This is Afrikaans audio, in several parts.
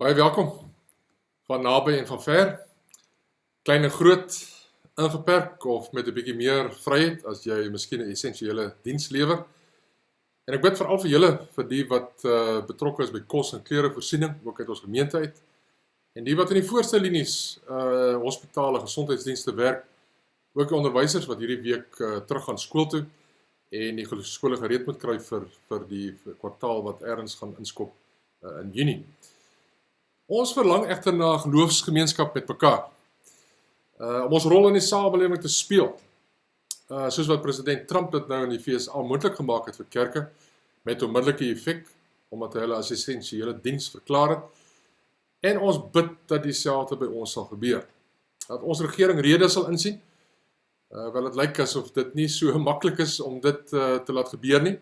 Baie welkom van naby en van ver, klein en groot, ingeperk of met 'n bietjie meer vryheid as jy miskien 'n essensiële diens lewer. En ek bid veral vir julle, vir die wat betrokke is by kos en kleurevoorsiening, ook uit ons gemeente uit. En die wat in die voorste linies, hospitale, gesondheidsdienste werk, ook die onderwysers wat hierdie week terug gaan skool toe en die skole gereed moet kry vir die kwartaal wat ergens gaan inskop in Junie. Ons verlang egter na geloofsgemeenskap met mekaar. Om ons rol in die samelewing te speel. Soos wat president Trump dit nou in die VSA moontlik gemaak het vir kerke, met onmiddellike effek, omdat hy hulle as essensiële diens verklaar het. En ons bid dat dieselfde by ons sal gebeur. Dat ons regering rede sal insien, wel het lyk asof dit nie so maklik is om dit te laat gebeur nie.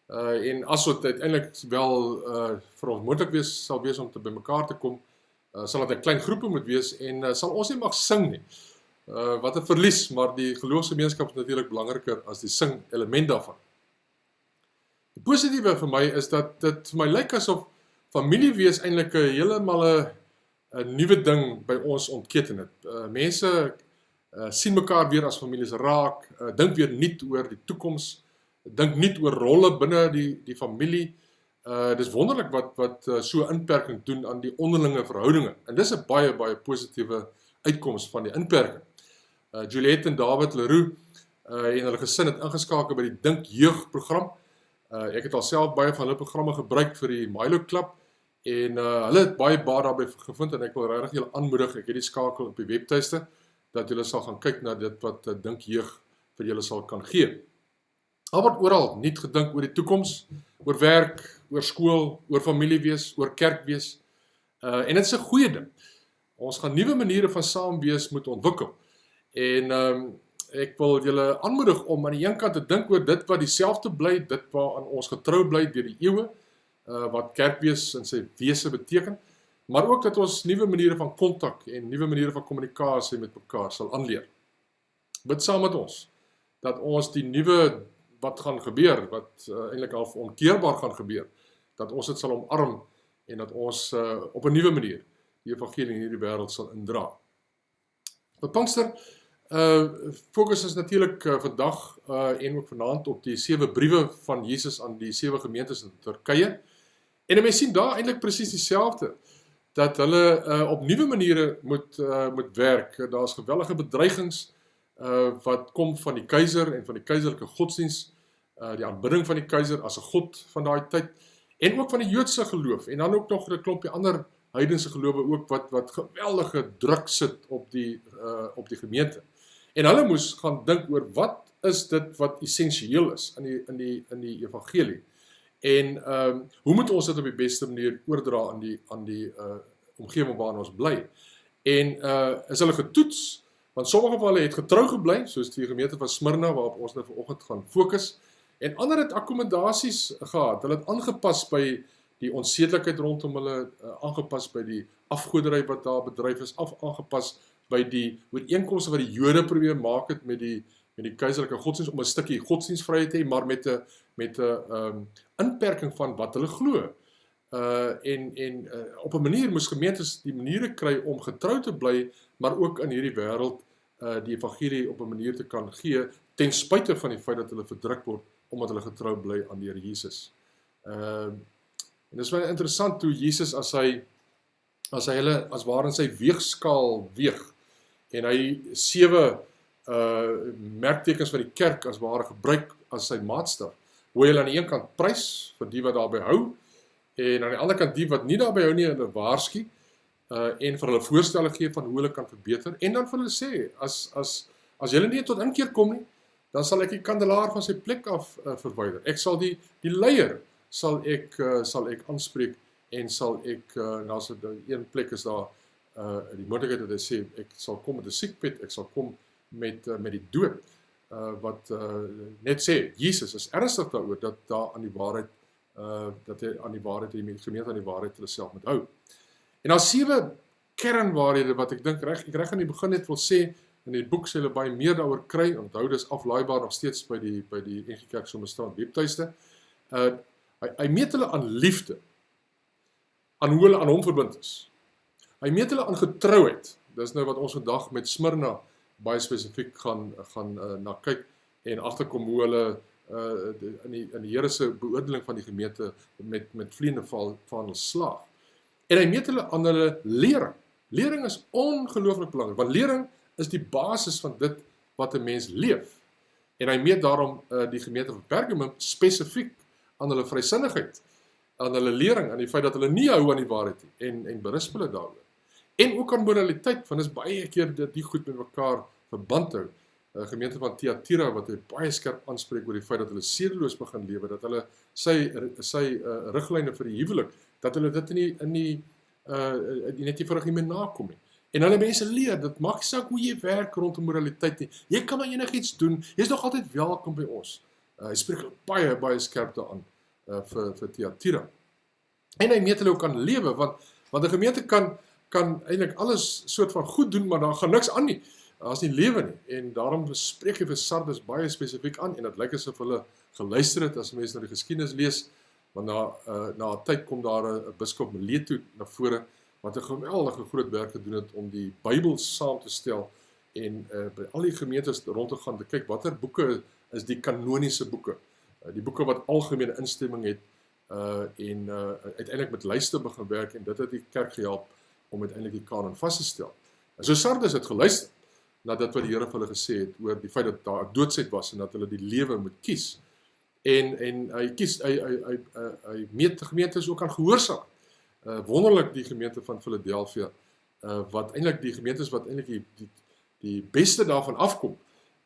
En as dit uiteindelik wel vir ons moontlik sal wees om te by mekaar te kom, sal dit 'n klein groepe moet wees en sal ons nie mag sing nie. Wat 'n verlies, maar die geloofsgemeenskap is natuurlik belangriker as die sing element daarvan. Die positiewe vir my is dat dit vir my lyk asof familiewees eintlik heeltemal 'n nuwe ding by ons ontketen het. Mense sien mekaar weer as families raak, dink weer nuut oor die toekoms, dink nie oor rolle binne die familie. Dis wonderlik wat so 'n inperking doen aan die onderlinge verhoudinge. En dis 'n baie positiewe uitkoms van die inperking. Juliette en David Leroux en hulle gesin het ingeskakel by die Dink Jeug program. Ek het alself baie van hulle programme gebruik vir die Milo Club en hulle het baie baat daarbey gevind en ek wil regtig julle aanmoedig, ek het die skakel op die webtuiste, dat julle sal gaan kyk na dit wat Dink Jeug vir julle sal kan gee. Al word oral nuut gedink oor die toekoms, oor werk, oor skool, oor familiewees, oor kerkwees. En dit is 'n goeie ding. Ons gaan nuwe maniere van saamwees moet ontwikkel. En ek wil julle aanmoedig om aan die een kant te dink oor dit wat dieselfde bly, dit waaraan ons getrou bly deur die eeue, wat kerkwees in sy wese beteken, maar ook dat ons nuwe maniere van kontak en nuwe maniere van kommunikasie met mekaar sal aanleer. Bid saam met ons, dat ons die nuwe wat gaan gebeur, wat eintlik al onkeerbaar gaan gebeur, dat ons dit sal omarm en dat ons op 'n nuwe manier die evangelie in hierdie wêreld sal indra. Vir Pinkster fokus is natuurlik vandag en ook vanaand op die 7 briewe van Jesus aan die 7 gemeentes in Turkye. En mense sien daar eintlik presies dieselfde, dat hulle op nuwe maniere moet werk. Daar's geweldige bedreigings wat kom van die keiser en van die keiserlike godsdiens, die aanbidding van die keiser as 'n god van daai tyd, en ook van die Joodse geloof, en dan ook nog 'n klompie ander heidense gelowe ook wat geweldige druk sit op die gemeente. En hulle moes gaan dink oor wat is dit wat essensieel is in die evangelie. En hoe moet ons dit op die beste manier oordra aan die omgewing waarin ons bly? En is hulle getoets, want sommige van hulle het getrou gebly, soos die gemeente van Smyrna waarop ons nou vanoggend gaan fokus, en ander het akkommodasies gehad. Hulle het aangepas by die onsedelikheid rondom hulle, aangepas by die afgoderry wat daar bedryf is, aangepas by die ooreenkomste wat die Jode probeer maak het met die keiserlike godsdienst om 'n stukkie godsdienstvryheid te hê, maar met 'n inperking van wat hulle glo. En op 'n manier moes gemeentes die maniere kry om getrou te bly, maar ook in hierdie wêreld die evangelie op 'n manier te kan gee, ten spyte van die feit dat hulle verdruk word omdat hulle getrou bly aan die Here Jesus. En dit is baie interessant hoe Jesus as hy hulle as ware in sy weegskaal weeg en hy 7 merktekens van die kerk as ware gebruik as sy maatstaf, hoe hy hulle aan die een kant prys vir die wat daarby hou en aan die ander kant die wat nie daarby hou nie, hulle waarsku en vir hulle voorstelle gee van hoe hulle kan verbeter en dan vir hulle sê as julle nie tot inkeer kom nie, dan sal ek die kandelaar van sy plek af verwyder. Ek sal die leier sal ek aanspreek en sal ek, daar's een plek is daar die moontlikheid dat hy sê, ek sal kom met 'n siekbed, ek sal kom met die dood, wat net sê, Jesus is ernstig daaroor, dat daar aan die waarheid, dat hy aan die waarheid, die gemeente aan die waarheid hulle self moet hou. En daar 7 kernwaarhede wat ek dink, ek reg aan die begin net wil sê, in die boek sê hulle baie meer daaroor kry, onthou dis aflaaibaar nog steeds by die NG Kerk Sommerstrand webtuiste. Hy meet hulle aan liefde. aan hoe hulle aan hom verbind is. Hy meet hulle aan getrouheid. Dis nou wat ons vandag met Smyrna baie spesifiek gaan na kyk en agterkom hoe hulle in die Here se beoordeling van die gemeente met vleiende vaandel slaag. En hy meet hulle aan hulle lering. Lering is ongelooflik belangrik, want lering is die basis van dit wat 'n mens leef. En hy meet daarom die gemeente van Pergamum spesifiek aan hulle vrysinnigheid, aan hulle lering, aan die feit dat hulle nie hou aan die waarheid nie, en berisp hulle daaroor. En ook aan moraliteit, want is baie keer dat die goed met mekaar verband hou. Gemeente van Thyatira wat hy baie skerp aanspreek oor die feit dat hulle sedeloos begin lewe, dat hulle sy riglyne vir die huwelik, dat hulle dit net nie vir hom nakom nie. En hulle mense leer, dit maak nie saak hoe jy werk rondom moraliteit nie. Jy kan maar enigiets doen, jy is nog altyd welkom by ons. Hy spreek baie skerp daaraan vir Thyatira. En hy meet hulle ook aan lewe, want 'n gemeente kan eintlik alles soort van goed doen, maar daar gaan niks aan nie. Daar's nie lewe nie. En daarom spreek hy vir Sardes baie spesifiek aan, en dit lyk asof hulle geluister het as mense na die geskiedenis lees, want na 'n tyd kom daar 'n biskop Mileto na vore, wat 'n geweldige groot werk gedoen het om die Bybel saam te stel, en by al die gemeentes rond te gaan, te kyk watter boeke is die kanoniese boeke, die boeke wat algemene instemming het, en uiteindelik met lyste begin werk, en dit het die kerk gehelp om uiteindelik die kanon vas te stel. En so Sardes het geluister na dit wat die Here vir hulle gesê het oor die feit dat daar 'n doodsheid was en dat hulle die lewe moet kies. En hy meet die gemeente ook aan gehoorsaam. Wonderlik die gemeente van Philadelphia, wat eintlik die gemeentes wat eintlik die beste daarvan afkom.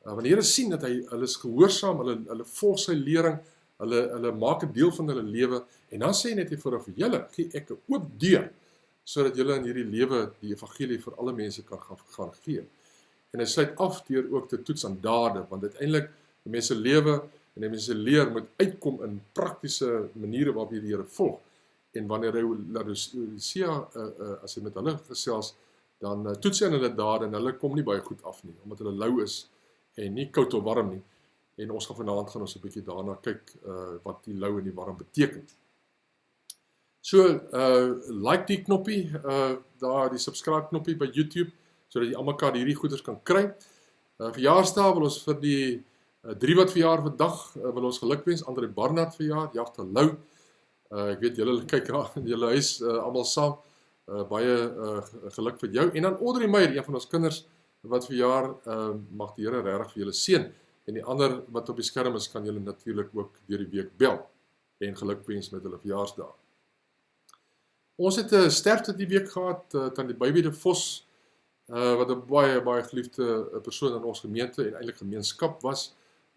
Want die Here sien dat hulle is gehoorsaam, hulle volg sy lering, hulle maak 'n deel van hulle lewe, en dan sê hy net vir julle, gee ek 'n oop deur, sodat julle in hierdie lewe die evangelie vir alle mense kan gaan gee. En hy sluit af deur ook te toets aan dade, want uiteindelik die mense lewe en die mense leer moet uitkom in praktiese maniere waarop jy die Here volg. En wanneer hy Laodicea, as hy met hulle gesels, dan toets hy aan hulle dade, en hulle kom nie baie goed af nie, omdat hulle lou is en nie koud of warm nie. En ons gaan vanaand 'n bietjie daarna kyk wat die lou en die warm beteken. So, like die knoppie, daar die subscribe knoppie by YouTube, sodat jy almekaar hierdie goeders kan kry. Verjaarsdag wil ons vir die 3 wat verjaar vandag, wil ons gelukwens. André Barnard verjaar, Jagta Lou. Ek weet julle kyk in julle huis almal saam. Baie geluk vir jou. En dan Audrey Meyer, een van ons kinders wat verjaar, mag die Here regtig vir julle seën. En die ander wat op die skerm is, kan julle natuurlik ook deur die week bel en gelukwens met hulle verjaarsdag. Ons het 'n sterfte die week gehad, Tannie Baby de Vos, wat 'n baie geliefde persoon in ons gemeente en eintlik gemeenskap was.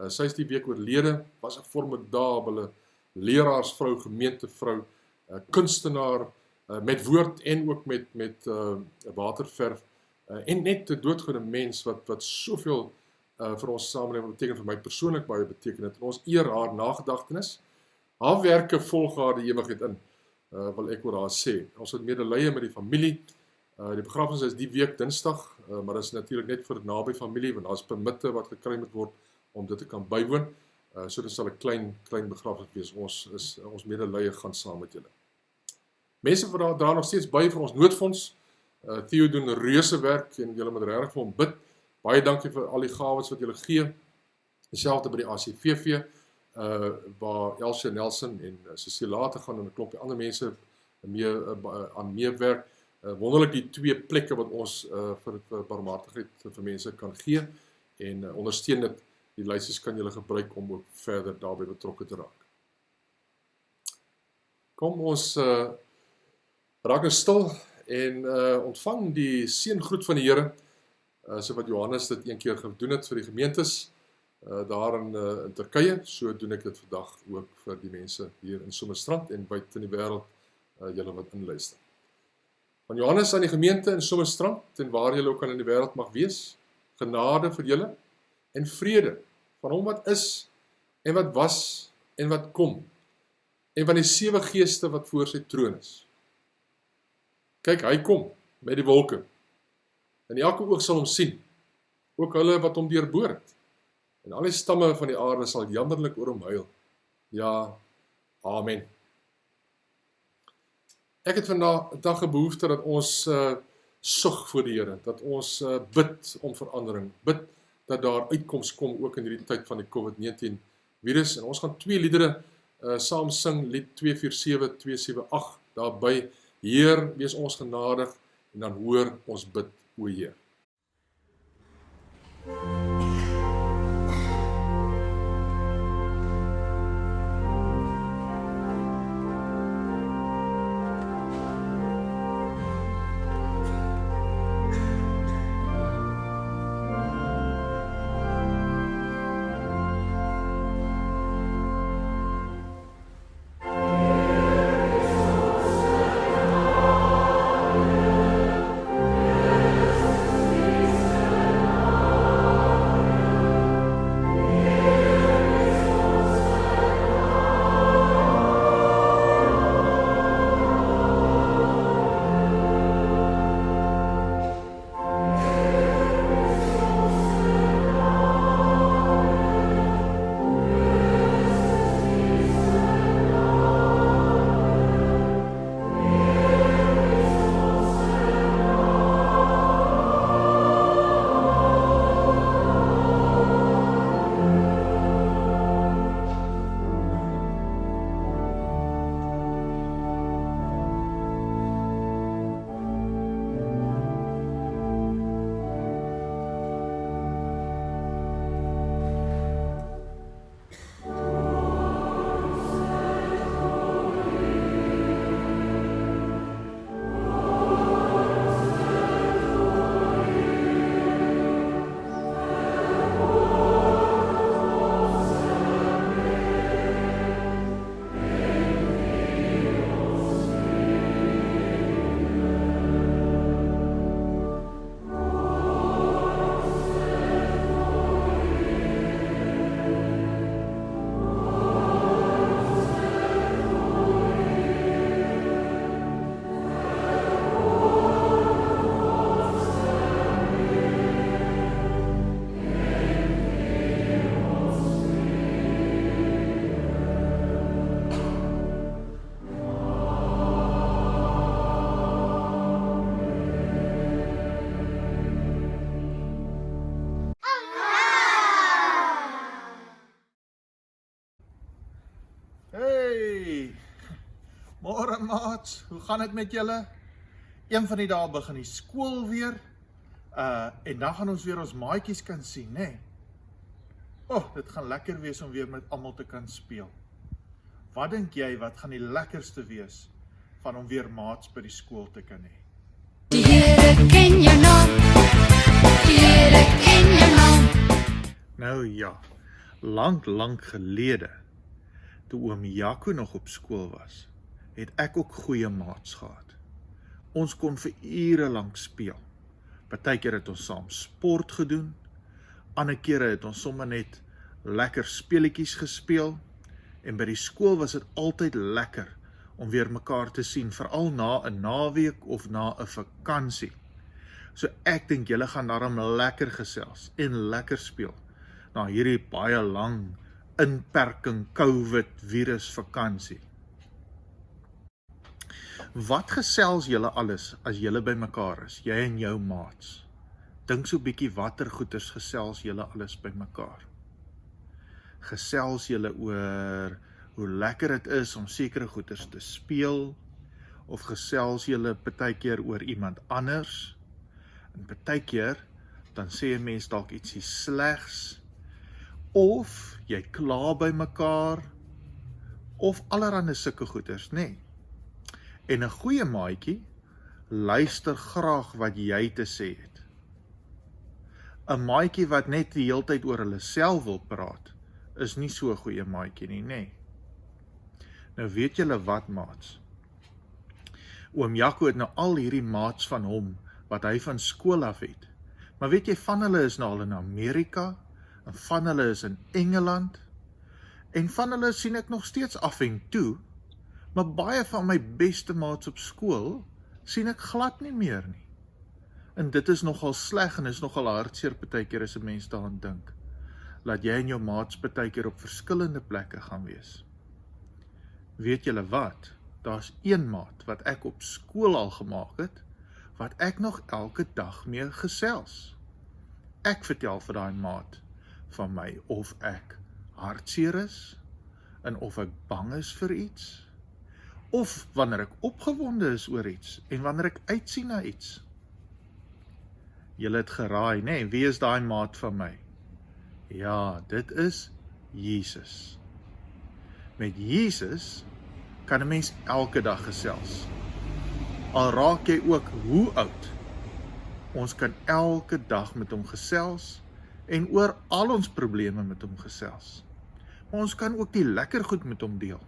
Sy is die week oorlede, was 'n formidabele leraarsvrou, gemeentevrou, kunstenaar, met woord en ook met waterverf, en net 'n doodgewone mens wat soveel vir ons samelewing beteken, vir my persoonlik baie beteken het. Ons eer haar nagedagtenis. Haar werke volg haar die ewigheid in, wil ek oor haar sê. Ons het medelee met die familie. Die begrafnis is die week Dinsdag, maar dit is natuurlik net vir naby familie, want daar is permitte wat gekry moet word om dit te kan bywoon. So dit sal 'n klein begrafnis wees. Ons medelee gaan saam met julle. Mense dra nog steeds by vir ons noodfonds. Theo doen reuse werk en julle moet regtig vir hom bid. Baie dankie vir al die gawes wat julle gee. Dieselfde by die ACVV, waar Elsie Nelson en Cecile later gaan en 'n klompie ander mense aan meewerk. Wonderlik die 2 plekke wat ons vir barmhartigheid vir mense kan gee, en ondersteun dit. Die lysies kan julle gebruik om ook verder daarbey betrokke te raak. Kom ons raak stil en ontvang die seëngroet van die Here, so wat Johannes dit een keer gedoen het vir die gemeentes daar in Turkye. So doen ek dit vandag ook vir die mense hier in Sommerstrand en buite in die wêreld, julle wat inluister. Van Johannes aan die gemeente in Sommerstrand en waar julle ook aan in die wêreld mag wees, genade vir julle en vrede van hom wat is en wat was en wat kom, en van die 7 geeste wat voor sy troon is. Kyk, hy kom met die wolke, en elke oog sal hom sien, ook hulle wat hom deurboor het, en al die stamme van die aarde sal jammerlik oor hom huil. Ja, amen. Ek het vandag 'n behoefte dat ons sug voor die Here, dat ons bid om verandering, bid dat daar uitkoms kom ook in hierdie tyd van die COVID-19 virus. En ons gaan 2 liedere saam sing, lied 247, 278, daarby, Heer, wees ons genadig, en dan hoor ons bid, o Heer. Hey, môre maats, hoe gaan dit met julle? Een van die dae begin die skool weer, en dan gaan ons weer ons maatjies kan sien, né? Dit gaan lekker wees om weer met almal te kan speel. Wat dink jy, wat gaan die lekkerste wees van om weer maats by die skool te kan hê? Die Here ken jou naam, die Here ken jou naam. Nou ja, lank gelede, toe oom Jaco nog op skool was, het ek ook goeie maats gehad. Ons kon vir ure lank speel. Partykeer het ons saam sport gedoen, ander kere het ons sommer net lekker speletjies gespeel, en by die skool was dit altyd lekker om weer mekaar te sien, veral na 'n naweek of na 'n vakansie. So ek dink julle gaan daarom lekker gesels en lekker speel, na hierdie baie lang inperking COVID virus vakansie. Wat gesels julle alles as julle by mekaar is, jy en jou maats? Dink so bietjie watter goeters gesels julle alles by mekaar. Gesels julle oor hoe lekker dit is om sekere goeters te speel, of gesels julle partykeer oor iemand anders, en partykeer dan sê 'n mens dalk ietsie slegs, of jy kla by mekaar, of allerhande sulke goeters, nê? En 'n goeie maatjie luister graag wat jy te sê het. 'n Maatjie wat net die hele tyd oor hulle self wil praat, is nie so 'n goeie maatjie nie, nê? Nou weet julle wat, maats? Oom Jaco het nou al hierdie maats van hom, wat hy van skool af het. Maar weet jy, van hulle is nou al in Amerika, en van hulle is in Engeland, en van hulle sien ek nog steeds af en toe, maar baie van my beste maats op skool, sien ek glad nie meer nie. En dit is nogal sleg, en is nogal hartseer partykeer as 'n mens daaraan dink, laat jy en jou maats partykeer op verskillende plekke gaan wees. Weet julle wat? daar's een maat wat ek op skool al gemaak het, wat ek nog elke dag mee gesels. Ek vertel vir daai maat van my of ek hartseer is, en of ek bang is vir iets, of wanneer ek opgewonde is oor iets, en wanneer ek uitsien na iets. Julle het geraai, nee, wie is daai maat van my? Ja, dit is Jesus. Met Jesus kan 'n mens elke dag gesels. Al raak jy ook hoe oud, ons kan elke dag met hom gesels en oor al ons probleme met hom gesels. Maar ons kan ook die lekker goed met hom deel.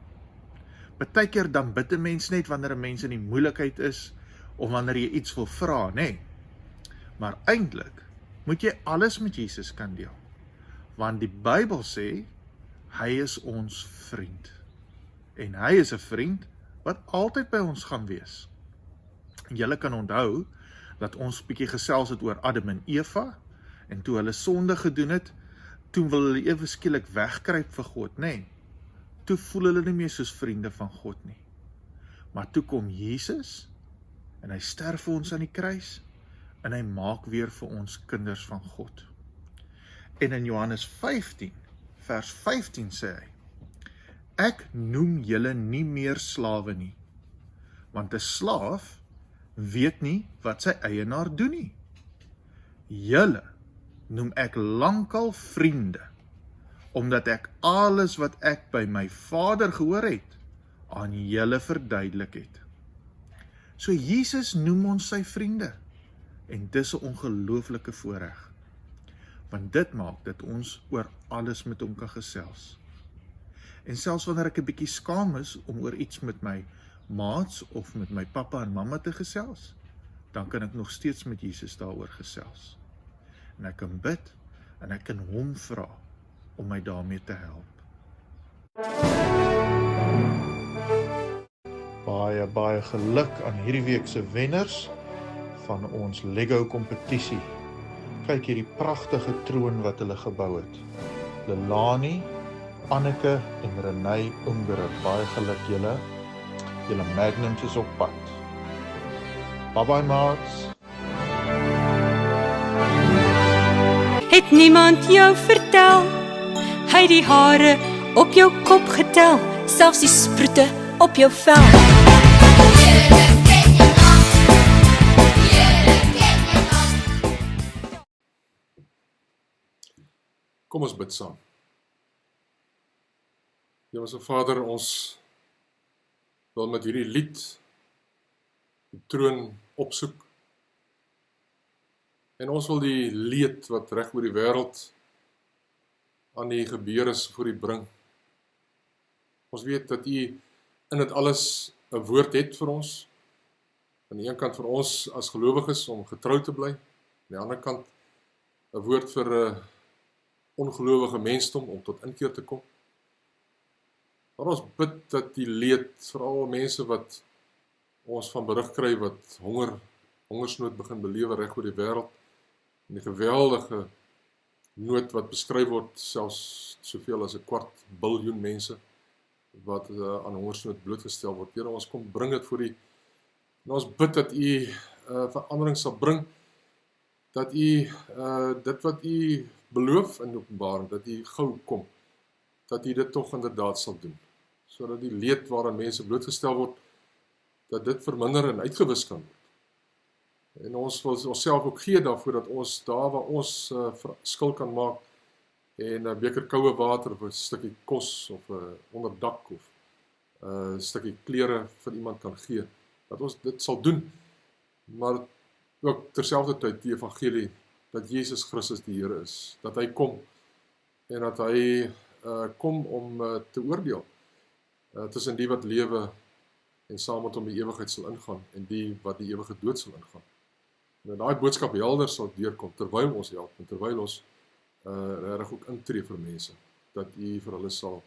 Partykeer dan bid 'n mens net wanneer 'n mens in die moeilikheid is of wanneer jy iets wil vra, nee. Maar eintlik moet jy alles met Jesus kan deel. Want die Bybel sê, hy is ons vriend. En hy is 'n vriend wat altyd by ons gaan wees. En julle kan onthou dat ons bietjie gesels het oor Adam en Eva, en toe hulle sonde gedoen het, toe wil hulle ewe skielik wegkruip vir God, nee. Toe voel hulle nie meer soos vriende van God nie. Maar toe kom Jesus, en hy sterf vir ons aan die kruis, en hy maak weer vir ons kinders van God. En in Johannes 15, vers 15 sê hy, ek noem julle nie meer slawe nie, want 'n slaaf weet nie wat sy eienaar doen nie. Julle noem ek lankal vriende, omdat ek alles wat ek by my Vader gehoor het, aan julle verduidelik het. So Jesus noem ons sy vriende, en dis 'n ongelooflike voorreg, want dit maak dat ons oor alles met hom kan gesels. En selfs wanneer ek 'n bietjie skaam is om oor iets met my maats of met my pappa en mamma te gesels, dan kan ek nog steeds met Jesus daaroor gesels. En ek kan bid, en ek kan hom vra om my daarmee te help. Baie geluk aan hierdie week se wenners van ons Lego kompetisie. Kyk hierdie pragtige troon wat hulle gebou het. Lelani, Anneke en Renay Ungere, baie geluk julle. Julle magnums is op pad. Bye bye maats. Het niemand jou vertel? Hy het die hare op jou kop getel, selfs die sproete op jou vel. Here, ken jy nog? Here, ken jy nog? Kom ons bid saam. Hemelse Vader, ons wil met hierdie lied die troon opsoek. En ons wil die leed wat reg oor die wêreld aan die gebeur is voor U bring. Ons weet dat U in dit alles 'n woord het vir ons. Aan die een kant vir ons as gelowiges om getrou te bly, aan die ander kant 'n woord vir 'n ongelowige mensdom om tot inkeer te kom. Maar ons bid dat die leed, veral mense wat ons van berig kry wat hongersnood begin belewe reg oor die wêreld, en die geweldige nood wat beskryf word, selfs soveel as 'n 250 miljard mense wat aan hongersnood blootgestel word. Here, ons kom bring dit voor U, en ons bid dat U verandering sal bring, dat U dit wat U beloof in Openbaring, dat U gou kom, dat U dit tog inderdaad sal doen, sodat die leed waaraan mense blootgestel word, dat dit verminder en uitgewis kan word. En ons wil onsself ook gee daarvoor, dat ons daar waar ons verskil kan maak, en 'n beker koue water, of 'n stukkie kos, of 'n onderdak, of 'n stukkie klere vir iemand kan gee, dat ons dit sal doen, maar ook terselfdertyd die evangelie, dat Jesus Christus die Here is, dat hy kom, en dat hy kom om te oordeel, tussen die wat lewe, en saam met hom die ewigheid sal ingaan, en die wat die ewige dood sal ingaan. En daai boodskap helder sal deurkom, terwyl ons help, en terwyl ons regtig ook intree vir mense, dat U vir hulle sal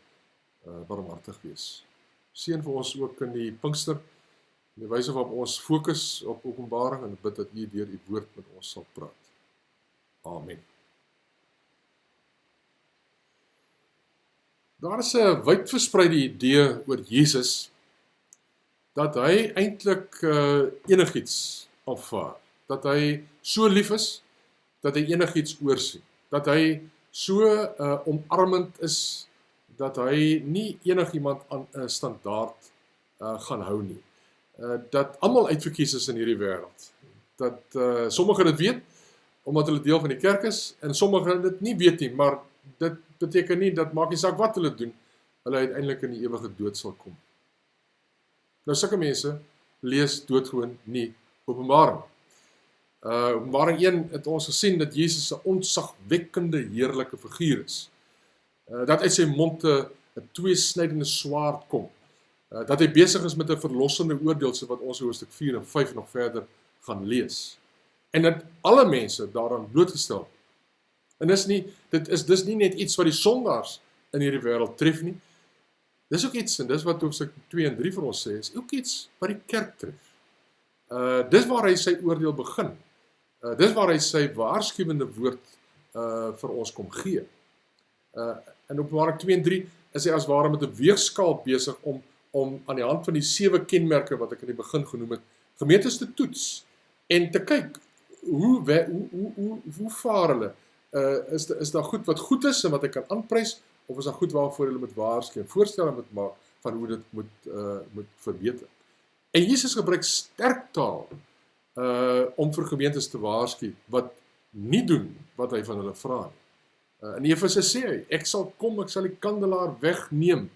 barmhartig wees. Seën vir ons ook in die Pinkster, in die wyse waarop ons fokus op Openbaring, en bid dat U deur U woord met ons sal praat. Amen. Daar is 'n wyd verspreide idee oor Jesus, dat hy eintlik enigiets aanvaar, dat hy so lief is, dat hy enigiets oorsien, dat hy so omarmend is, dat hy nie enigiemand aan 'n standaard gaan hou nie. Dat almal uitverkies is in hierdie wêreld. Dat sommige dit weet, omdat hulle deel van die kerk is, en sommige dit nie weet nie, maar dit beteken nie, dat maak nie saak wat hulle doen, hulle uiteindelik in die ewige dood sal kom. Nou sulke mense lees doodgewoon nie Openbaring. Openbaring 1 het ons gesien dat Jesus 'n ontzagwekkende heerlike figuur is. Dat uit sy mond 'n tweesnydende swaard kom. Dat hy besig is met 'n verlossende oordeel, so wat ons hoofstuk 4 en 5 nog verder gaan lees. En dat alle mense daaraan blootgestel. En dit is nie net iets wat die sondaars in hierdie wêreld tref nie. Dis ook iets, en dis wat hoofstuk 2 en 3 vir ons sê, is ook iets wat die kerk tref. Dis waar hy sy oordeel begin. Dis waar hy sy waarskuwende woord vir ons kom gee. In Openbaring 2 en 3 is hy as ware met 'n weegskaal besig om aan die hand van die 7 kenmerke wat ek in die begin genoem het, gemeentes te toets en te kyk hoe vaar hulle. Is daar goed wat goed is en wat ek kan aanprys, of is daar goed waarvoor hulle moet waarsku en voorstelle moet maak van hoe dit moet verbeter. En Jesus gebruik sterk taal om vir gemeentes te waarsku wat nie doen wat hy van hulle vra nie. In Efese sê hy, ek sal die kandelaar wegneem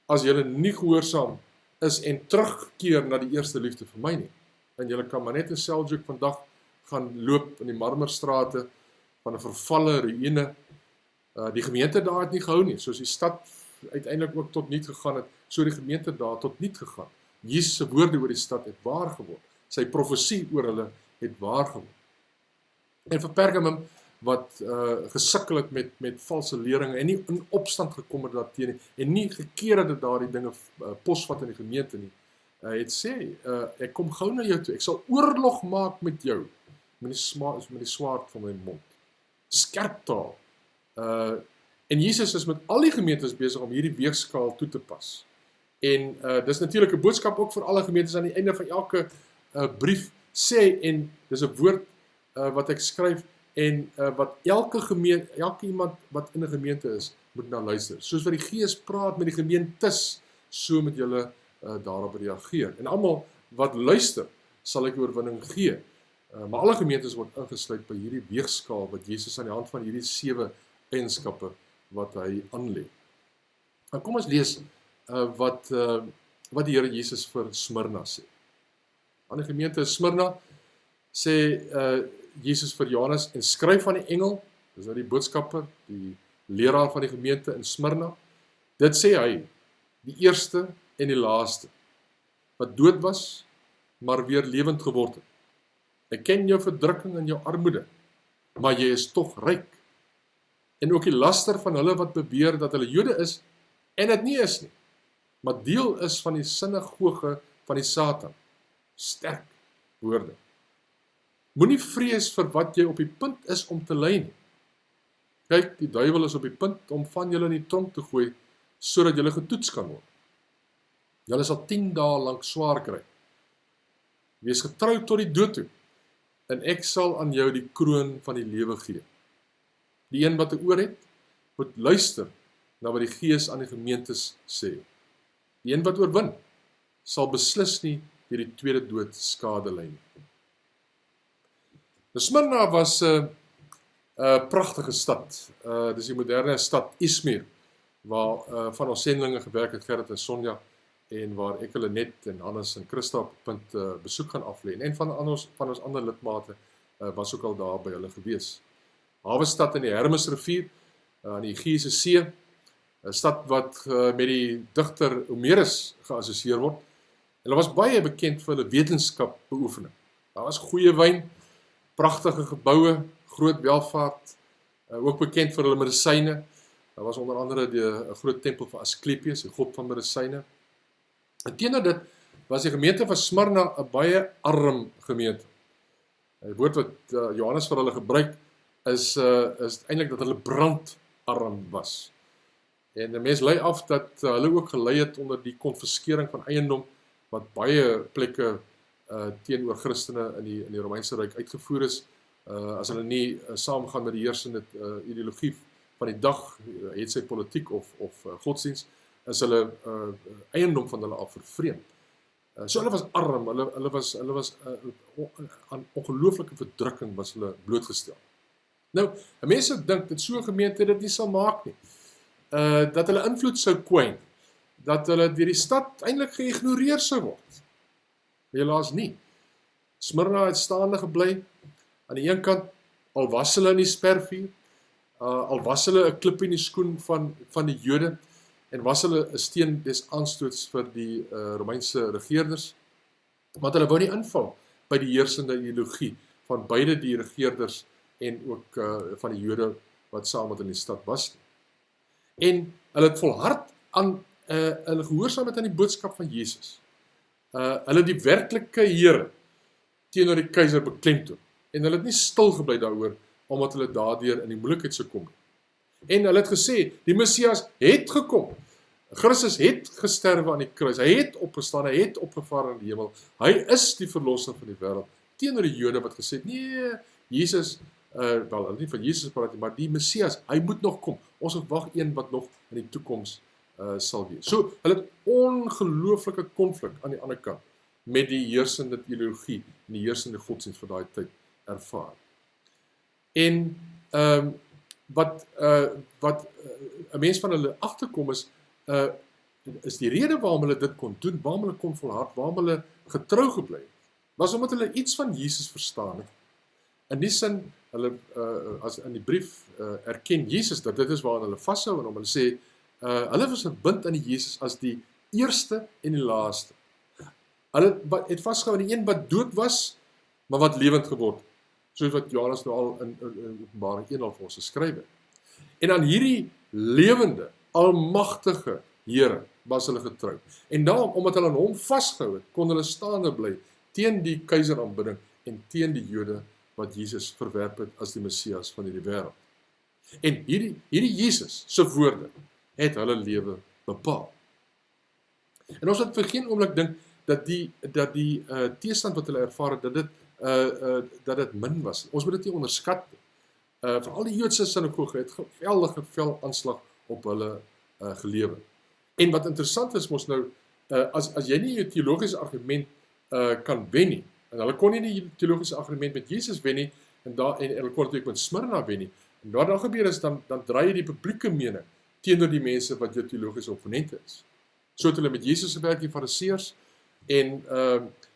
as julle nie gehoorsaam is en terugkeer na die eerste liefde vir my nie. En julle kan maar net in Seljuk vandag gaan loop in die Marmerstrate van 'n vervalle ruïne. Die gemeente daar het nie gehou nie, soos die stad uiteindelik ook tot niet gegaan het, so die gemeente daar tot niet gegaan. Jesus se woorde oor die stad het waar geword. Sy profesie oor hulle het waar geword. En vir Pergamum, wat gesukkel het met valse leringe en nie in opstand gekom het daarteen nie, en nie gekeer het dat daardie dinge posvat in die gemeente nie, het sê, ek kom gou na jou toe, ek sal oorlog maak met jou, met die swaard van my mond. Skerp taal. En Jesus is met al die gemeentes besig om hierdie weegskaal toe te pas. En dis natuurlik 'n boodskap ook vir alle gemeentes aan die einde van elke brief sê, en dis 'n woord wat ek skryf, en wat elke iemand wat in 'n gemeente is, moet na luister. Soos wat die Gees praat met die gemeentes, so moet julle daarop reageer. En almal wat luister, sal ek oorwinning gee. Maar alle gemeentes word ingesluit by hierdie weegskaal wat Jesus aan die hand van hierdie 7 eienskappe wat hy aanlê. Nou kom ons lees wat die Here Jesus vir Smyrna sê. Aan die gemeente Smyrna sê Jesus vir Johannes, en skryf aan die engel, dis nou die boodskapper, die leraar van die gemeente in Smyrna, dit sê hy, die eerste en die laaste, wat dood was, maar weer lewend geword het. Ek ken jou verdrukking en jou armoede, maar jy is tog ryk. En ook die laster van hulle wat beweer dat hulle Jode is, en dit nie is nie, maar deel is van die sinagoge van die Satan. Sterk woorde. Moenie vrees vir wat jy op die punt is om te ly nie. Kyk, die duiwel is op die punt om van julle in die tronk te gooi, sodat julle getoets kan word. Julle sal 10 dae lank swaar kry. Wees getrou tot die dood toe, en ek sal aan jou die kroon van die lewe gee. Die een wat 'n oor het, moet luister na wat die Gees aan die gemeentes sê. Die een wat oorwin, sal beslis nie deur die tweede dood skade ly nie. Smyrna was 'n pragtige stad. Dis die moderne stad Izmir, waar van ons sendlinge gewerk het, Gerrit en Sonja, en waar ek hulle net en Hannes en Christa op punt besoek gaan aflê. En van ons ander lidmate was ook al daar by hulle gewees. Hawestad in die Hermesrivier, aan die Egeiese See, 'n stad wat met die digter Homerus geassosieer word. Hulle was baie bekend vir hulle wetenskapbeoefening. Daar was goeie wyn, pragtige geboue, groot welvaart, ook bekend vir hulle medisyne. Daar was onder andere 'n groot tempel van Asklepios, die god van medisyne. En teenoor dit was die gemeente van Smyrna 'n baie arm gemeente. Die woord wat Johannes vir hulle gebruik is eintlik dat hulle brandarm was. En 'n mens lei af dat hulle ook gelei het onder die konfiskering van eiendom wat baie plekke teenoor Christene in die Romeinse Ryk uitgevoer is, as hulle nie saamgaan met die heersende ideologie van die dag, het sy politiek of godsdienst, is hulle eiendom van hulle af vervreemd. So hulle was arm, hulle was aan ongelooflike verdrukking was hulle blootgestel. Nou, mense dink dat so 'n gemeente dit nie sal maak nie. Dat hulle invloed sou kwyn, dat hulle deur die stad eintlik geïgnoreer sou word. Helaas nie. Smyrna het staande gebly, aan die een kant, al was hulle in die spervuur, al was hulle 'n klip in die skoen van die Jode, en was hulle 'n steen des aanstoots vir die Romeinse regerders, want hulle wou nie inval by die heersende ideologie van beide die regerders en ook van die Jode wat saam met in die stad was. En hulle het volhard aan hulle gehoorsaamheid aan die boodskap van Jesus. Hulle die werklike Here teenoor die keiser beklemtoon. En hulle het nie stil gebly daaroor, omdat hulle daardeur in die moeilikheid sou kom. En hulle het gesê, die Messias het gekom. Christus het gesterwe aan die kruis. Hy het opgestaan, hy het opgevaar in die hemel. Hy is die verlosser van die wêreld. Teenoor die Jode wat gesê het, nee, Jesus, wel, nie van Jesus praat nie, maar die Messias, hy moet nog kom. Ons wag een wat nog in die toekoms sal wees. So, hulle het ongelooflike konflik aan die ander kant met die heersende ideologie en die heersende godsdienst van daai tyd ervaar. En wat 'n mens van hulle agterkom is die rede waarom hulle dit kon doen, waarom hulle kon volhard, waarom hulle getrou gebly het, was omdat hulle iets van Jesus verstaan het. In die sin, hulle as in die brief erken Jesus dat dit is waaraan hulle vashou en om hulle sê, hulle was verbind aan die Jesus as die eerste en die laaste. Hulle het vasgehou aan die een wat dood was, maar wat lewend geword het. Soos wat Johannes nou al in Openbaring 1 al vir ons geskryf het. En aan hierdie lewende, almagtige Here was hulle getrou. En daarom, omdat hulle aan hom vasgehou het, kon hulle staande bly teen die keiseraanbidding en teen die Jode wat Jesus verwerp het as die Messias van hierdie wêreld. En hierdie Jesus se woorde het hulle lewe bepaal. En ons moet vir geen oomblik dink dat die teestand wat hulle ervaar het, dat dit min was. Ons moet dit nie onderskat nie. Veral die Joodse sinagoge het geweldige velaanslag op hulle gelewe. En wat interessant is, mos nou, as jy nie jou teologiese argument kan wen nie, en hulle kon nie die teologiese argument met Jesus wen nie, en hulle kon natuurlijk met Smyrna wen nie, en wat dan gebeur is, dan draai jy die publieke mening teenoor die mense wat jou teologiese opponente is. So het hulle met Jesus gewerk, die Fariseërs, en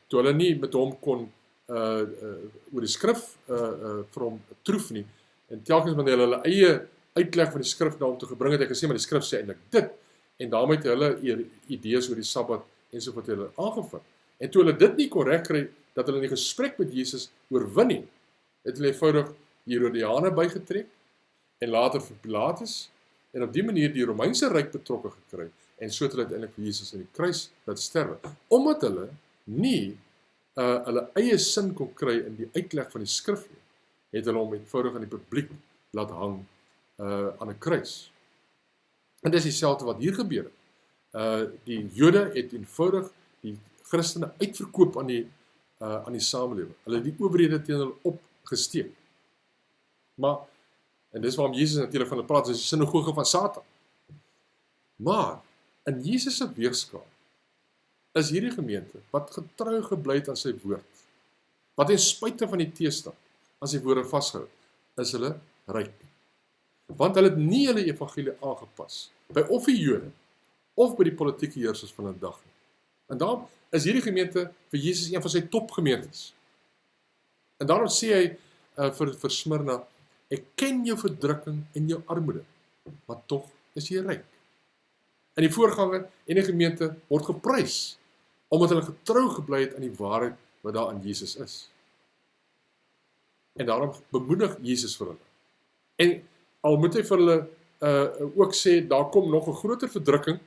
toe hulle nie met hom kon oor die skrif vir hom troef nie, en telkens wanneer hulle eie uitleg van die skrif na hom toe gebring het, hy gesê, maar die skrif sê eintlik dit, en daarmee het hulle idees oor die Sabbat ensovoorts hulle aangevat. En toe hulle dit nie korrek kry, dat hulle in die gesprek met Jesus oorwin nie, het hulle eenvoudig die Herodiane bygetrek, en later vir Pilatus, en op die manier die Romeinse Ryk betrokke gekry, en so het hulle uiteindelik vir Jesus in die kruis laat sterwe, omdat hulle nie hulle eie sin kon kry in die uitleg van die skrif nie, het hulle hom eenvoudig aan die publiek laat hang aan 'n kruis. En dis dieselfde wat hier gebeur het. Die Jode het eenvoudig die Christene uitverkoop aan die samelewing. Hulle het die owerhede teen hulle opgesteek. Maar, en dis waarom Jesus natuurlik van hulle praat, is die sinagoge van Satan. Maar, in Jesus se weerskaal, is hierdie gemeente, wat getrou gebly het aan sy woord, wat ten spyte van die teestand, aan sy woorde vasgehou, is hulle ryk. Want hulle het nie hulle evangelie aangepas, by of die Jode, of by die politieke heersers van 'n dag nie. En daarom is hierdie gemeente vir Jesus een van sy topgemeentes. En daarom sê hy vir Smyrna, ek ken jou verdrukking en jou armoede, maar tog is jy ryk. En die voorganger en die gemeente word geprys, omdat hulle getrou gebly het aan die waarheid wat daar in Jesus is. En daarom bemoedig Jesus vir hulle. En al moet hy vir hulle ook sê, daar kom nog 'n groter verdrukking,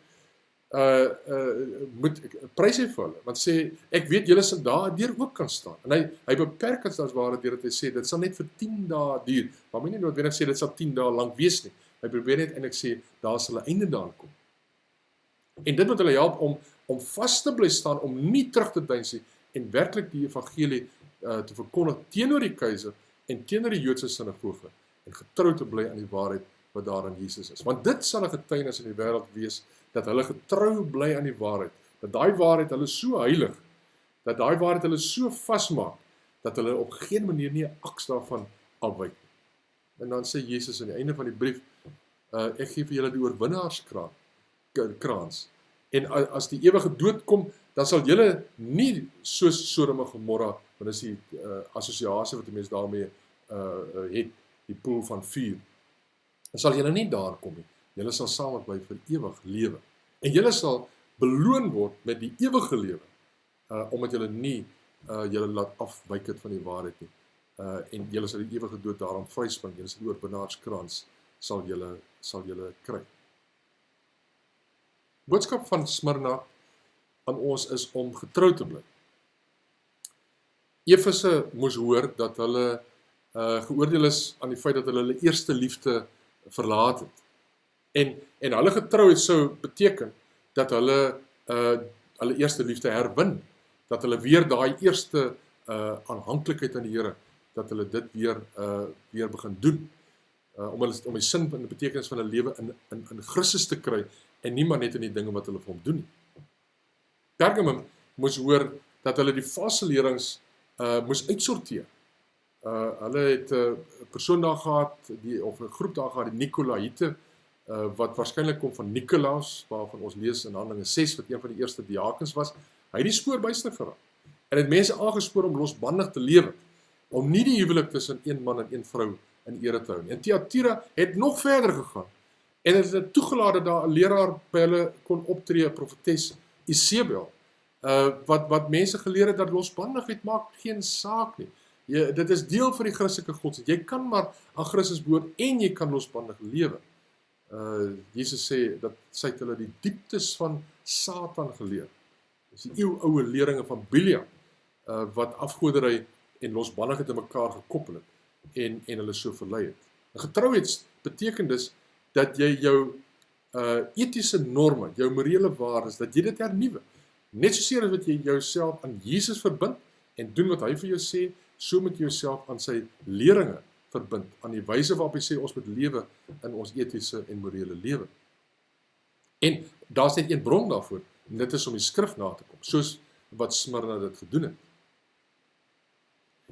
moet prys hy vir hulle, want sê, ek weet julle sal daardeur ook kan staan. En hy beperk het as ware deur dat hy sê, dit sal net vir 10 dae duur, maar moet nie noodwendig sê, dit sal 10 dae lank wees nie. Hy probeer net eintlik sê, daar sal 'n einde daan kom. En dit moet hulle help om vas te bly staan, om nie terug te deins nie, en werklik die evangelie te verkondig teenoor die keiser en teenoor die Joodse sinagoge, en getrou te bly aan die waarheid wat daar in Jesus is. Want dit sal 'n getuienis in die wêreld wees, dat hulle getrou bly aan die waarheid, dat daai waarheid hulle so heilig, dat daai waarheid hulle so vasmaak, dat hulle op geen manier nie 'n aks daarvan afwyk. En dan sê Jesus aan die einde van die brief, ek gee vir julle die oorwinnaarskrans. En as die ewige dood kom, dan sal julle nie soos Sodom en Gomorra, want dis die assosiasie wat die mens daarmee het, die poel van vuur. Dan sal julle nie daar kom nie. Julle sal saam met my vir ewig lewe. En julle sal beloon word met die ewige lewe, omdat julle nie julle laat afwyk het van die waarheid nie. En julle sal die ewige dood daarom vryspring. Julle sal die oorwinnaarskrans sal julle kry. Boodskap van Smyrna aan ons is om getrou te bly. Efese moes hoor dat hulle geoordeel is aan die feit dat hulle eerste liefde verlaat het. En hulle getrouheid sou beteken dat hulle hulle eerste liefde herwin, dat hulle weer daai eerste aanhanklikheid aan die Here, dat hulle dit weer begin doen, om die sin en die betekenis van hulle lewe in Christus te kry, en nie maar net in die dinge wat hulle vir hom doen. Pergamum moes hoor dat hulle die valse lerings moes uitsorteer. Hulle het 'n persoon daar gehad, of 'n groep daar gehad, die Nikolaïte, wat waarskynlik kom van Nikolaas, waarvan ons lees in Handelinge 6, wat een van die eerste diakens was. Hy het die spoor byster geraak, en het mense aangespoor om losbandig te lewe, om nie die huwelik tussen een man en een vrou in ere te hou nie. En Thyatira het nog verder gegaan, en het het toegelaat dat daar 'n leraar by hulle kon optree, 'n profetes Isebel, wat mense geleer het dat losbandigheid maak geen saak nie. Dit is deel van die Christelike godsdienst. Jy kan maar aan Christus behoort en jy kan losbandig lewe. Jesus sê dat sy het hulle die dieptes van Satan geleer. Dis die eeuoue leringe van Biliam, wat afgoderry en losbandigheid in mekaar gekoppel het en hulle so verlei het. Getrouheid beteken dus dat jy jou etiese norme, jou morele waardes, dat jy dit hernuwe. Net soseer as wat jy jouself aan Jesus verbind en doen wat hy vir jou sê, so moet jy jouself aan sy leringe verbind, aan die wyse waarop hy sê ons moet lewe in ons etiese en morele lewe. En daar's net een bron daarvoor, en dit is om die skrif na te kom, soos wat Smyrna dit gedoen het.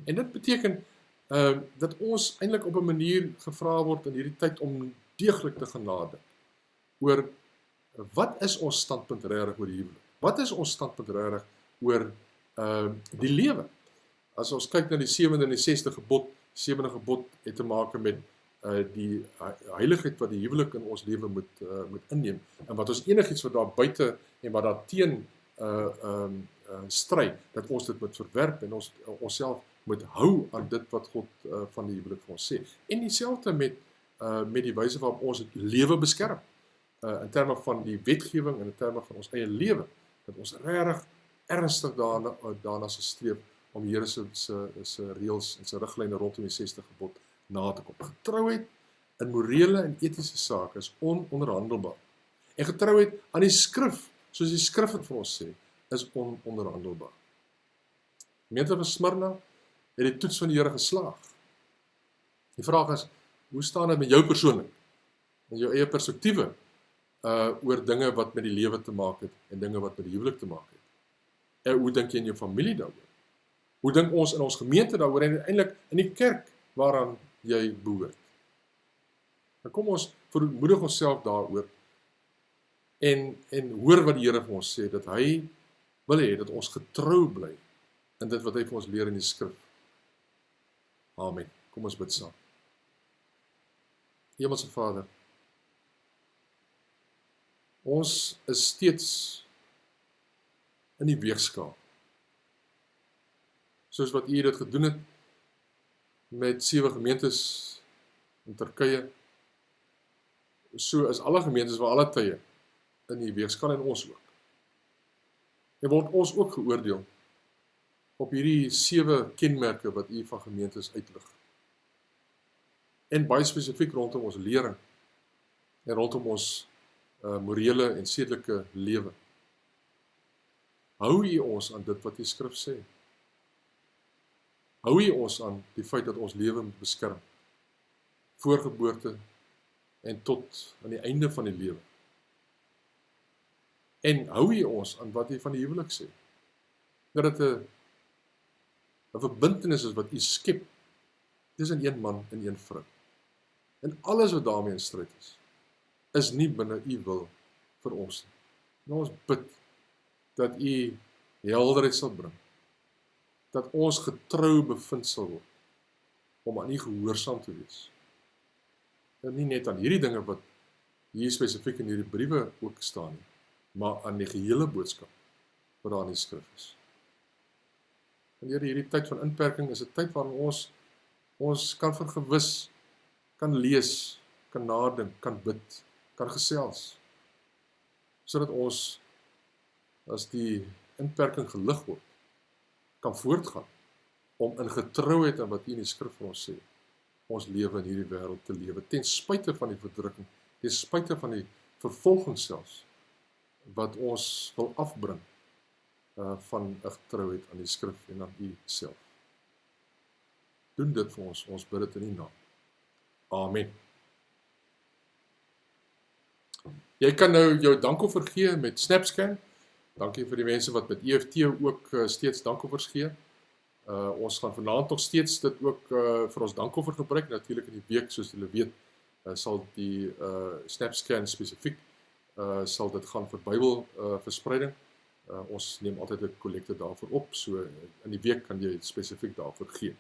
En dit beteken dat ons eintlik op 'n manier gevra word in hierdie tyd om deeglik te gaan nadenk oor wat is ons standpunt regtig oor die huwelik? Wat is ons standpunt regtig oor die lewe? As ons kyk na die 7de en die 6de gebod, 7de gebod het te maak met die heiligheid wat die huwelik in ons lewe moet inneem, en wat ons enigiets wat daar buite en wat daar teen stry, dat ons dit moet verwerp en ons self moet hou aan dit wat God van die huwelik vir ons sê. En dieselfde met die wyse waarop ons het lewe beskerm, in terme van die wetgewing en in terme van ons eie lewe, dat ons regtig ernstig daarna sal streef om die Here se reëls en sy riglyne rondom die 6de gebod na te kom. Getrouheid in morele en etiese sake is ononderhandelbaar. En getrouheid aan die skrif, soos die skrif het vir ons sê, is ononderhandelbaar. Gemeente van Smyrna het die toets van die Here geslaag. Die vraag is, hoe staan dit met jou persoonlik, met jou eie perspektiewe oor dinge wat met die lewe te maak het en dinge wat met die huwelik te maak het? En hoe dink jy in jou familie daaroor? Hoe dink ons in ons gemeente daaroor en eintlik in die kerk waaraan jy behoort? Dan kom ons vermoedig onsself daaroor en hoor wat die Here vir ons sê, dat hy wil hê dat ons getrou bly in dit wat hy vir ons leer in die skrif. Amen. Kom ons bid saam. Hemelse Vader, ons is steeds in die weegskaal. Soos wat u dit gedoen het met 7 gemeentes in Turkye, so is alle gemeentes waar alle tye in die weegskaal en ons ook. En word ons ook geoordeel op hierdie 7 kenmerke wat u van gemeentes uitlig. En baie spesifiek rondom ons lering en rondom ons morele en sedelike lewe. Hou U ons aan dit wat die skrif sê? Hou U ons aan die feit dat ons lewe moet beskerm, voor geboorte en tot aan die einde van die lewe? En hou U ons aan wat U van die huwelik sê? Dat dit 'n verbintenis is wat U skep tussen een man en een vrou. En alles wat daarmee in stryd is nie binne U wil vir ons nie. En ons bid dat U helderheid sal bring, dat ons getrou bevind sal word, om aan U gehoorsaam te wees. En nie net aan hierdie dinge wat hier spesifiek in hierdie briewe ook staan nie, maar aan die gehele boodskap wat daar in die skrif is. En hierdie tyd van inperking is 'n tyd waarin ons kan vergewis, kan lees, kan nadink, kan bid, kan gesels, sodat ons, as die inperking gelig word, kan voortgaan om in getrouheid aan wat U in die skrif vir ons sê, ons lewe in hierdie wêreld te lewe, ten spyte van die verdrukking, ten spyte van die vervolging selfs, wat ons wil afbring van 'n getrouheid aan die skrif en aan U self. Doen dit vir ons bid dit in U naam. Amen. Jy kan nou jou dankoffer gee met SnapScan. Dankie vir die mense wat met EFT ook steeds dankoffers gee. Ons gaan vanaand nog steeds dit ook vir ons dankoffer gebruik. Natuurlik in die week, soos julle weet, sal die SnapScan spesifiek sal dit gaan vir Bybelverspreiding. Ons neem altyd 'n kollekte daarvoor op, so in die week kan jy spesifiek daarvoor gee.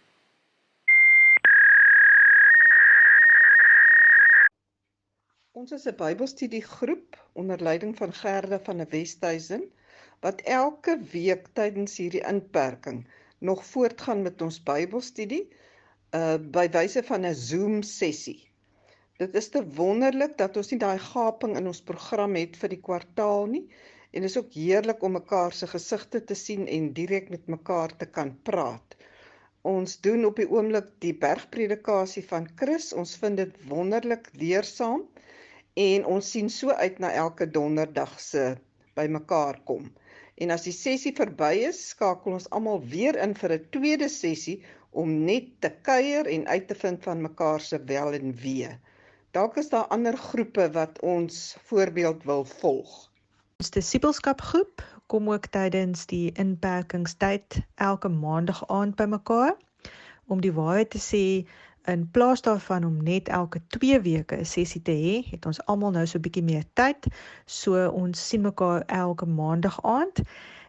Ons is 'n Bybelstudiegroep onder leiding van Gerda van der Westhuizen, wat elke week tydens hierdie inperking nog voortgaan met ons Bybelstudie by wyse van 'n Zoom sessie. Dit is te wonderlik dat ons nie daai gaping in ons program het vir die kwartaal nie, en is ook heerlik om mekaar se gesigte te sien en direk met mekaar te kan praat. Ons doen op die oomblik die bergpredikasie van Chris, ons vind dit wonderlik leersaam, en ons sien so uit na elke donderdag se by mekaar kom. En as die sessie verby is, skakel ons almal weer in vir 'n tweede sessie om net te kuier en uit te vind van mekaar se wel en wee. Dalk is daar ander groepe wat ons voorbeeld wil volg. Ons disipelskapgroep kom ook tydens die inperkingstyd elke maandag aand by mekaar. Om die waarheid te sê, in plaas daarvan om net elke 2 weke 'n sessie te hê, het ons almal nou so 'n bietjie meer tyd, so ons sien mekaar elke maandag aand,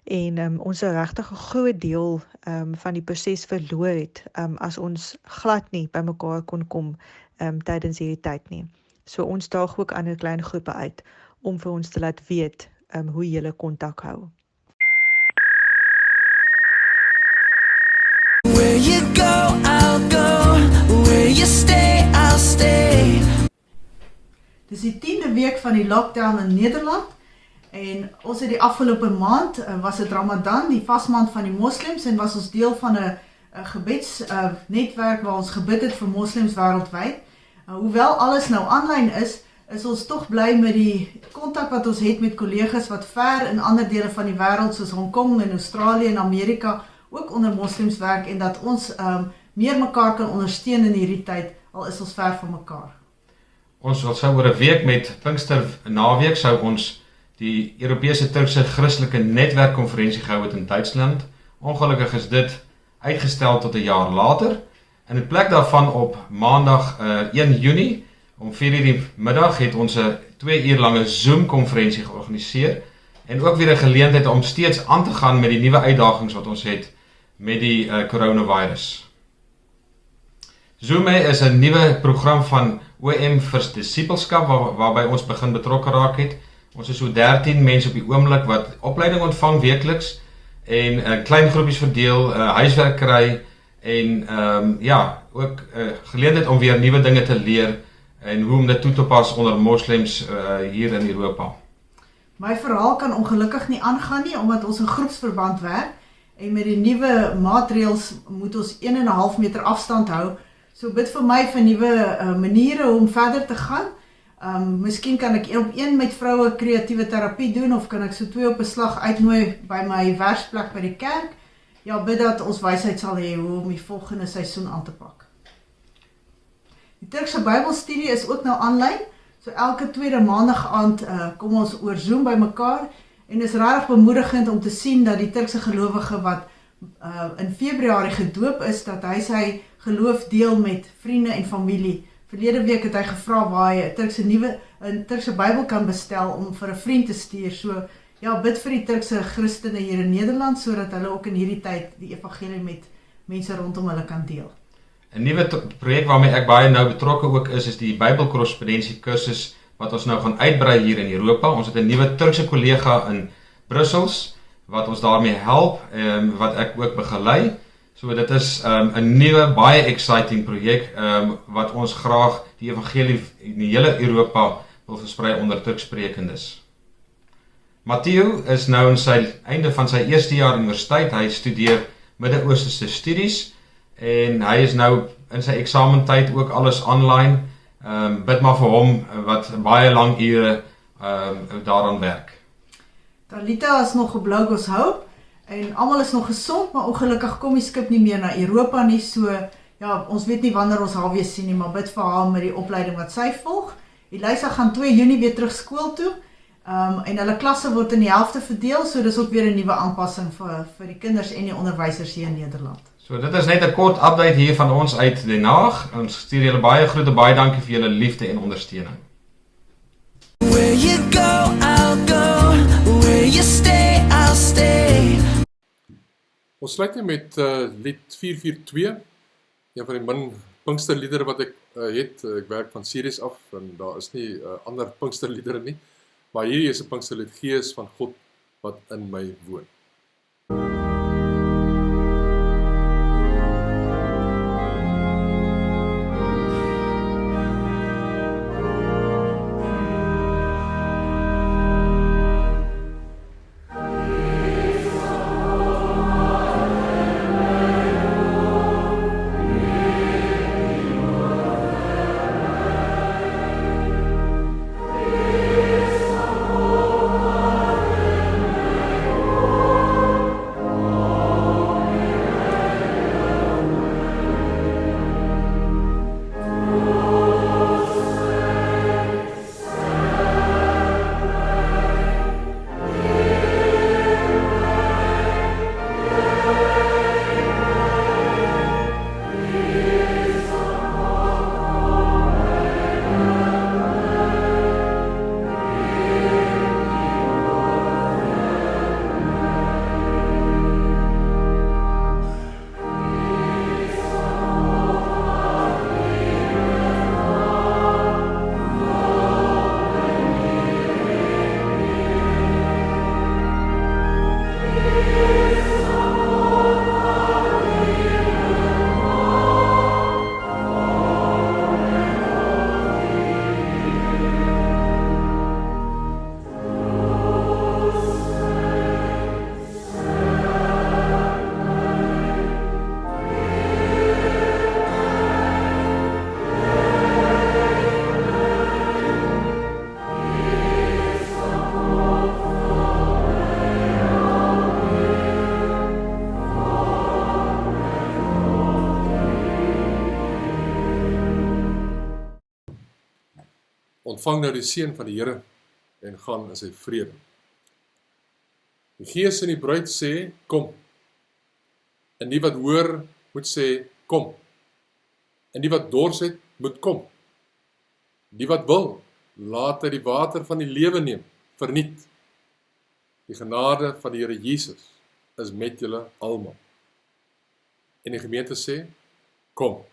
en ons het regtig 'n groot deel van die proses verloor het, as ons glad nie by mekaar kon kom tydens hierdie tyd nie. So ons daag ook ander klein groepe uit, om vir ons te laat weet hoe julle kontak hou. Where you go, I'll go. Where you stay, I'll stay. Dis die 10de week van die lockdown in Nederland, en ons het die afgelope maand, was dit Ramadan, die vasmaand van die moslems, en was ons deel van 'n gebedsnetwerk waar ons gebid het vir moslems wêreldwyd. Hoewel alles nou aanlyn is ons tog bly met die kontak wat ons het met kollegas wat ver in ander dele van die wêreld, soos Hong Kong en Australië en Amerika, ook onder moslems werk, en dat ons meer mekaar kan ondersteun in hierdie tyd, al is ons ver van mekaar. Ons sou oor 'n week met Pinkster naweek sou ons die Europese Turkse Christelike Netwerkkonferensie gehou het in Duitsland. Ongelukkig is dit uitgestel tot 'n jaar later. In plek daarvan op maandag 1 Junie om 4:00 die middag het ons 'n 2 uur lange Zoom-konferensie georganiseer, en ook weer 'n geleentheid om steeds aan te gaan met die nuwe uitdagings wat ons het met die coronavirus. Zoom is 'n nuwe program van OM vir disipelskap waarby ons begin betrokke raak het. Ons is so 13 mense op die oomblik wat opleiding ontvang weekliks en klein groepies verdeel, huiswerk kry en ook geleentheid om weer nuwe dinge te leer en hoe om dit toe te pas onder moslems hier in Europa. My verhaal kan ongelukkig nie aangaan nie, omdat ons in groepsverband werk, en met die nuwe maatreëls moet ons 1,5 meter afstand hou. So bid vir my vir nuwe maniere om verder te gaan. Miskien kan ek 1-op-1 met vroue kreatiewe terapie doen of kan ek so 2 op 'n slag uitnooi by my werksplek by die kerk. Ja, bid dat ons wysheid sal hê hoe om die volgende seisoen aan te pak. Die Turkse Bybelstudie is ook nou aanlyn. So elke tweede maandag aand kom ons oor Zoom by mekaar en is regtig bemoedigend om te sien dat die Turkse gelowige wat in Februarie gedoop is, dat hy sy geloof deel met vriende en familie. Verlede week het hy gevra waar hy 'n Turkse Bybel kan bestel om vir 'n vriend te stuur. So ja, bid vir die Turkse Christene hier in Nederland sodat hulle ook in hierdie tyd die evangelie met mense rondom hulle kan deel. 'n Nuwe projek waarmee ek baie nou betrokke ook is die Bybelkorrespondensie kursus wat ons nou gaan uitbrei hier in Europa. Ons het 'n nuwe Turkse kollega in Brussels wat ons daarmee help, wat ek ook begelei. So dit is 'n nuwe, baie exciting projek wat ons graag die evangelie in die hele Europa wil versprei onder Turksprekendes. Matteo is nou in sy einde van sy eerste jaar universiteit. Hy studeer Midde-Oosterse studies en hy is nou in sy eksamentyd ook alles online. Bid maar vir hom wat baie lang ure daaraan werk. Talita is nog op Logos Hope en almal is nog gesond, maar ongelukkig kom die skip nie meer na Europa nie, so ja, ons weet nie wanneer ons haar weer sien nie, maar bid vir haar met die opleiding wat sy volg. Elisa gaan 2 Junie weer terug skool toe, en hulle klasse word in die helfte verdeel, so dis ook weer 'n nuwe aanpassing vir die kinders en die onderwysers hier in Nederland. So dit is net 'n kort update hier van ons uit Den Haag. Ons stuur julle baie groete, baie dankie vir julle liefde en ondersteuning. Where you go, I'll go. Where you stay, I'll stay. Ons sluit net met lied 442, een van die min Pinksterliedere wat ek het. Ek werk van series af en daar is nie ander Pinksterliedere nie, maar hierdie is 'n Pinksterlied, Gees van God wat in my woon. Ontvang nou die seën van die Here en gaan in sy vrede. Die Gees en die bruid sê, kom. En die wat hoor, moet sê, kom. En die wat dors het, moet kom. Die wat wil, laat hy die water van die lewe neem, verniet. Die genade van die Here Jesus is met julle almal. En die gemeente sê, kom.